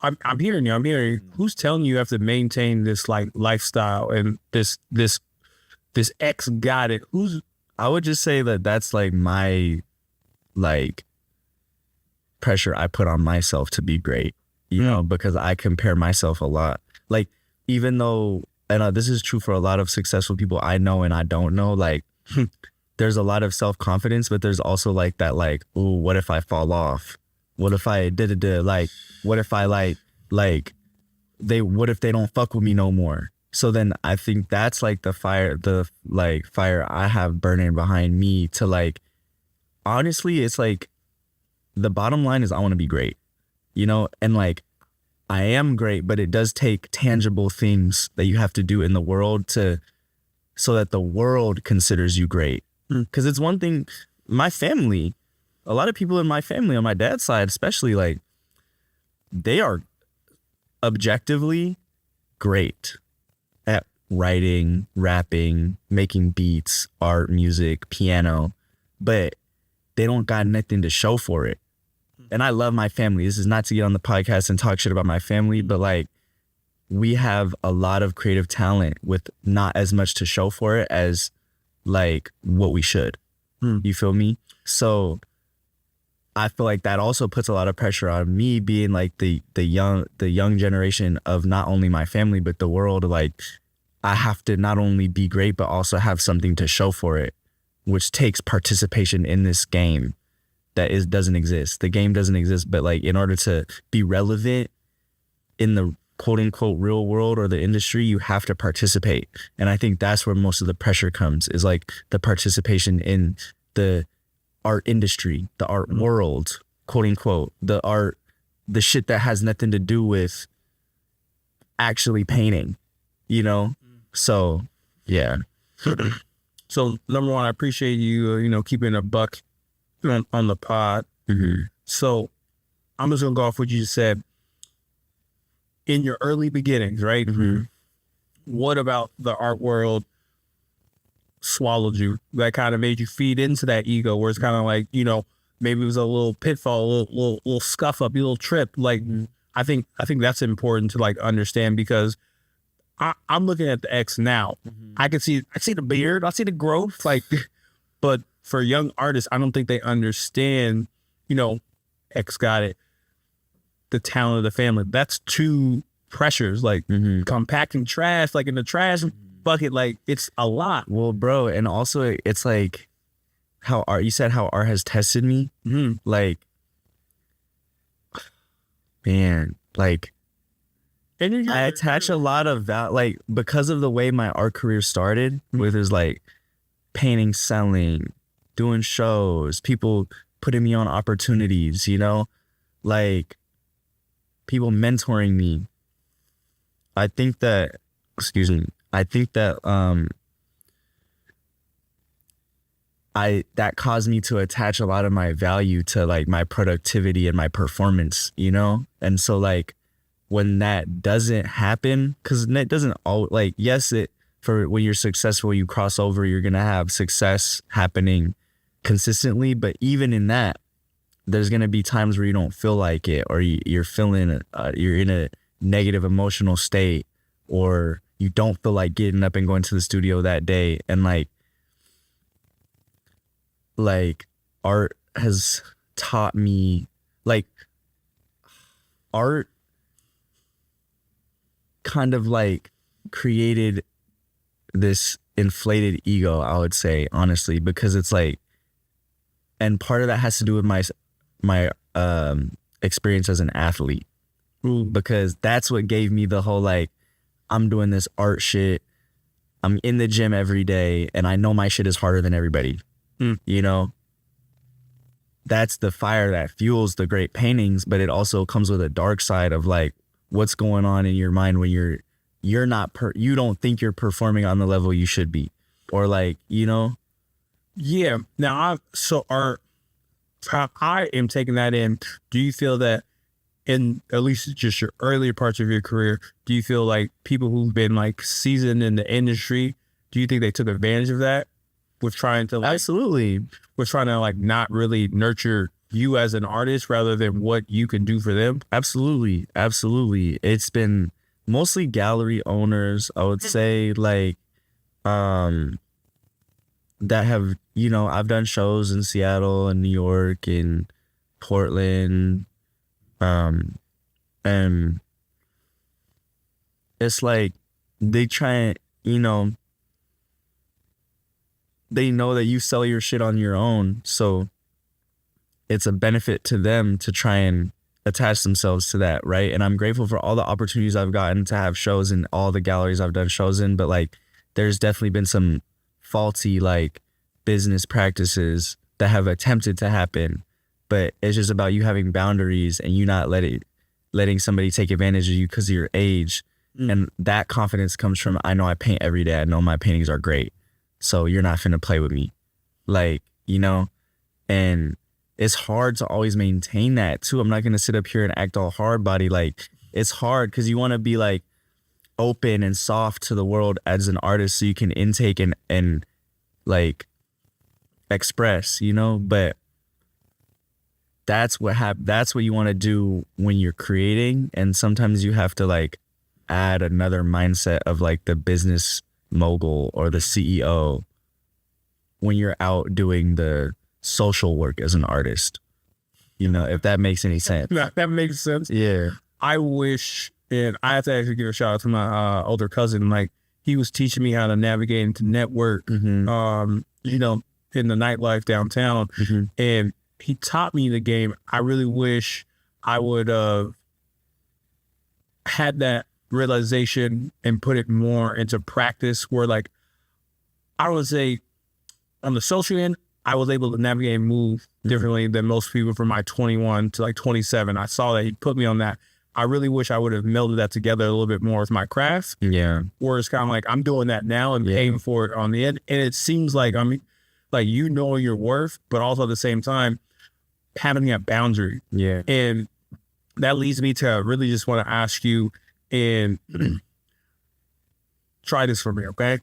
I'm hearing you. I'm hearing you. Who's telling you have to maintain this like lifestyle and this ex got it? I would just say that that's like my like pressure I put on myself to be great, you know, because I compare myself a lot. Like, even though, and this is true for a lot of successful people I know and I don't know, like, there's a lot of self-confidence, but there's also like that, like, ooh, what if I fall off? What if I like, what if I what if they don't fuck with me no more? So then I think that's like the fire I have burning behind me to like, honestly, it's like, the bottom line is I want to be great, you know? And like, I am great, but it does take tangible things that you have to do in the world so that the world considers you great. Because it's one thing, my family, a lot of people in my family, on my dad's side especially, like, they are objectively great at writing, rapping, making beats, art, music, piano, but they don't got nothing to show for it. And I love my family. This is not to get on the podcast and talk shit about my family, but like, we have a lot of creative talent with not as much to show for it as like what we should. You feel me? So I feel like that also puts a lot of pressure on me, being like the young generation of not only my family but the world. Like, I have to not only be great but also have something to show for it, which takes participation in this game that doesn't exist. The game doesn't exist, but like, in order to be relevant in the quote unquote real world or the industry, you have to participate. And I think that's where most of the pressure comes, is like the participation in the art industry, the art world, quote unquote, the shit that has nothing to do with actually painting, you know? So, yeah. So number one, I appreciate you, keeping a buck on the pod. So I'm just gonna go off what you just said. In your early beginnings, right? What about the art world swallowed you? That kind of made you feed into that ego, where it's kind of like, maybe it was a little pitfall, a little scuff up, a little trip. Like, I think that's important to like understand, because I'm looking at the X now. I see the beard, I see the growth, like, but for young artists, I don't think they understand, X got it, the talent of the family. That's two pressures, like compacting trash, like in the trash bucket, like it's a lot. Well, bro, and also it's like how art has tested me. Like, man, like, I attach a lot of that, like, because of the way my art career started, with is like painting, selling, doing shows, people putting me on opportunities, like people mentoring me. I think that that caused me to attach a lot of my value to like my productivity and my performance, And so like, when that doesn't happen, because it doesn't all, like, yes, for when you're successful, you cross over, you're gonna have success happening consistently, but even in that, there's gonna be times where you don't feel like it, or you're in a negative emotional state, or you don't feel like getting up and going to the studio that day. And like art has taught me, like, art kind of like created this inflated ego, I would say, honestly, because it's like, and part of that has to do with my experience as an athlete, because that's what gave me the whole, like, I'm doing this art shit, I'm in the gym every day, and I know my shit is harder than everybody. That's the fire that fuels the great paintings, but it also comes with a dark side of like, what's going on in your mind when you don't think you're performing on the level you should be, or like, Yeah. Now, how I am taking that in, do you feel that in at least just your earlier parts of your career, do you feel like people who've been like seasoned in the industry, do you think they took advantage of that with trying to like, absolutely, with trying to like not really nurture you as an artist rather than what you can do for them? Absolutely. Absolutely. It's been mostly gallery owners, I would say, like, that have, you know, I've done shows in Seattle and New York and Portland. And it's like they try and, you know, they know that you sell your shit on your own. So it's a benefit to them to try and attach themselves to that, right? And I'm grateful for all the opportunities I've gotten to have shows in all the galleries I've done shows in, but like there's definitely been some faulty like business practices that have attempted to happen, but it's just about you having boundaries and you not letting somebody take advantage of you because of your age. And that confidence comes from, I know I paint every day. I know my paintings are great. So you're not finna play with me. Like, you know, and it's hard to always maintain that too. I'm not going to sit up here and act all hard body. Like it's hard because you want to be like open and soft to the world as an artist so you can intake and like express, you know, but that's what you want to do when you're creating. And sometimes you have to like add another mindset of like the business mogul or the CEO when you're out doing the social work as an artist, you know, if that makes any sense. That makes sense. Yeah. I wish, and I have to actually give a shout out to my older cousin. Like he was teaching me how to navigate into network, you know, in the nightlife downtown. And he taught me the game. I really wish I would have had that realization and put it more into practice where like, I would say on the social end, I was able to navigate and move differently than most people from my 21 to like 27. I saw that he put me on that. I really wish I would have melded that together a little bit more with my craft. Yeah. Where it's kind of like, I'm doing that now and paying for it on the end. And it seems like, I mean, like, you know your worth, but also at the same time, having that boundary. Yeah. And that leads me to really just want to ask you and try this for me, okay?